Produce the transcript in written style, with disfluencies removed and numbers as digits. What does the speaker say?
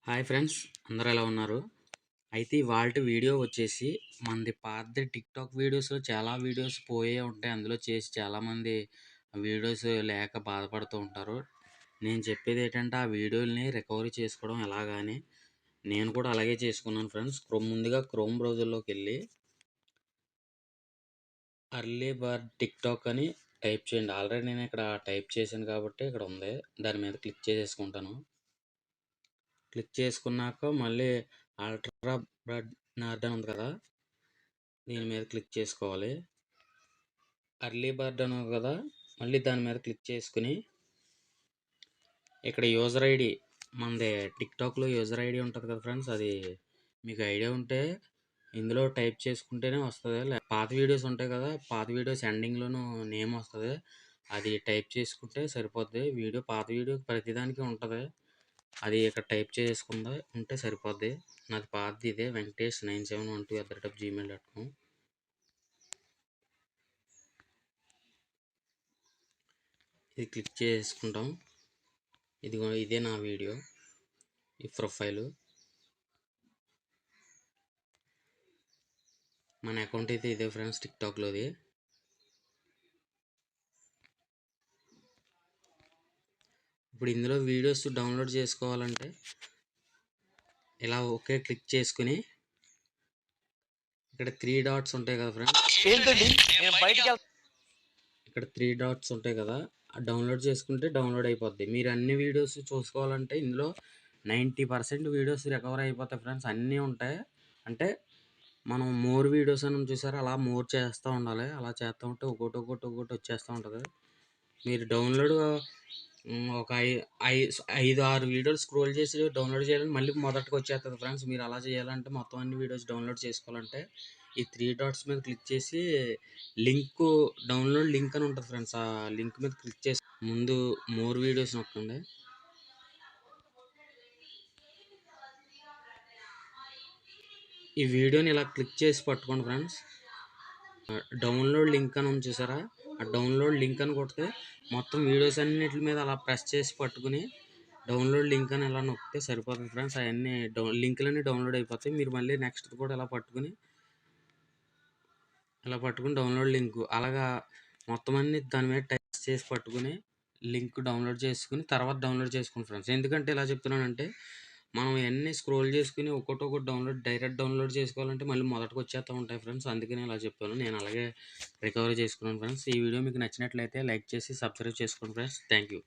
Hi friends, అందరూ ఎలా ఉన్నారు? అయితే ఇవాల్టి వీడియో వచ్చేసి మనది పాతది టిక్‌టాక్ వీడియోస్‌లో చాలా వీడియోస్ పోయే ఉంటాయి. అందులో చేసి చాలామంది వీడియోస్ లేక బాధపడుతూ ఉంటారు. నేను చెప్పేదేంటంటే ఆ వీడియోలని రికవరీ చేసుకోవడం ఎలాగా అని. నేను కూడా అలాగే చేసుకున్నాను ఫ్రెండ్స్. ముందుగా క్రోమ్ బ్రౌజర్‌లోకెళ్ళి అర్లీ బర్డ్ టిక్‌టాక్ అని టైప్ చేయండి. ఆల్రెడీ నేను ఇక్కడ టైప్ చేశాను కాబట్టి ఇక్కడ ఉంది. దాని మీద క్లిక్ చేసేసుకుంటాను. క్లిక్ చేసుకున్నాక మళ్ళీ అల్ట్రా బ్రడ్ నార్డ్ అని ఉంది కదా, దీని మీద క్లిక్ చేసుకోవాలి. అర్లీ బర్డ్ అని ఉంది కదా, మళ్ళీ దాని మీద క్లిక్ చేసుకుని ఇక్కడ యూజర్ ఐడి, మనది టిక్టాక్లో యూజర్ ఐడి ఉంటుంది కదా ఫ్రెండ్స్, అది మీకు ఐడియా ఉంటే ఇందులో టైప్ చేసుకుంటేనే వస్తుంది. పాత వీడియోస్ ఉంటాయి కదా, పాత వీడియోస్ ఎండింగ్లోనూ నేమ్ వస్తుంది, అది టైప్ చేసుకుంటే సరిపోద్ది. పాత వీడియో ప్రతిదానికి ఉంటుంది, అది ఇక్కడ టైప్ చేసుకుందా ఉంటే సరిపోద్ది. నాది పాతది ఇదే, venkatesh9712@gmail.com. ఇది క్లిక్ చేసుకుంటాం. ఇదే నా వీడియో, ఈ ప్రొఫైలు. మన అకౌంట్ అయితే ఇదే ఫ్రెండ్స్, టిక్టాక్లోది. ఇప్పుడు ఇందులో వీడియోస్ డౌన్లోడ్ చేసుకోవాలంటే ఇలా ఓకే క్లిక్ చేసుకుని ఇక్కడ 3 డాట్స్ ఉంటాయి కదా ఫ్రెండ్స్, ఇక్కడ 3 డాట్స్ ఉంటాయి కదా, డౌన్లోడ్ చేసుకుంటే డౌన్లోడ్ అయిపోద్ది. మీరు అన్ని వీడియోస్ చూసుకోవాలంటే ఇందులో 90% వీడియోస్ రికవర్ అయిపోతాయి ఫ్రెండ్స్. అన్నీ ఉంటాయి. అంటే మనం మోర్ వీడియోస్ అని చూసారా, అలా మోర్ చేస్తూ ఉండాలి. అలా చేస్తూ ఉంటే ఒక్కొక్కటి వచ్చేస్తూ ఉంటుంది. మీరు డౌన్లోడ్ ఒక 5-6 వీడియోలు స్క్రోల్ చేసి డౌన్లోడ్ చేయాలని మళ్ళీ మొదటికి వచ్చేస్తుంది ఫ్రెండ్స్. మీరు అలా చేయాలంటే మొత్తం అన్ని వీడియోస్ డౌన్లోడ్ చేసుకోవాలంటే ఈ 3 డాట్స్ మీద క్లిక్ చేసి డౌన్లోడ్ లింక్ అని ఉంటుంది ఫ్రెండ్స్, ఆ లింక్ మీద క్లిక్ చేసి ముందు మోర్ వీడియోస్ నొక్కండి. ఈ వీడియోని ఇలా క్లిక్ చేసి పట్టుకోండి ఫ్రెండ్స్. డౌన్లోడ్ లింక్ అని ఉంది చూసారా, ఆ డౌన్లోడ్ లింక్ అని కొడితే మొత్తం వీడియోస్ అన్నిటి మీద అలా ప్రెస్ చేసి పట్టుకుని డౌన్లోడ్ లింక్ అని ఇలా నొక్కితే సరిపోతుంది ఫ్రెండ్స్. అవన్నీ లింకులన్నీ డౌన్లోడ్ అయిపోతాయి. మీరు మళ్ళీ నెక్స్ట్ కూడా ఇలా పట్టుకుని డౌన్లోడ్ లింక్ అలాగా మొత్తం అన్ని దాని మీద టచ్ చేసి పట్టుకుని లింక్ డౌన్లోడ్ చేసుకుని తర్వాత డౌన్లోడ్ చేసుకోండి ఫ్రెండ్స్. ఎందుకంటే ఇలా చెప్తున్నానంటే మనం ఇవన్నీ స్క్రోల్ చేసుకుని ఒక్కొక్కటి డైరెక్ట్ డౌన్లోడ్ చేసుకోవాలంటే మళ్ళీ మొదటికి వచ్చేస్తూ ఉంటాయి ఫ్రెండ్స్. అందుకని ఇలా చెప్పాను. నేను అలాగే రికవరీ చేసుకున్నాను ఫ్రెండ్స్. ఈ వీడియో మీకు నచ్చినట్లయితే లైక్ చేసి సబ్స్క్రైబ్ చేసుకోండి ఫ్రెండ్స్. Thank you.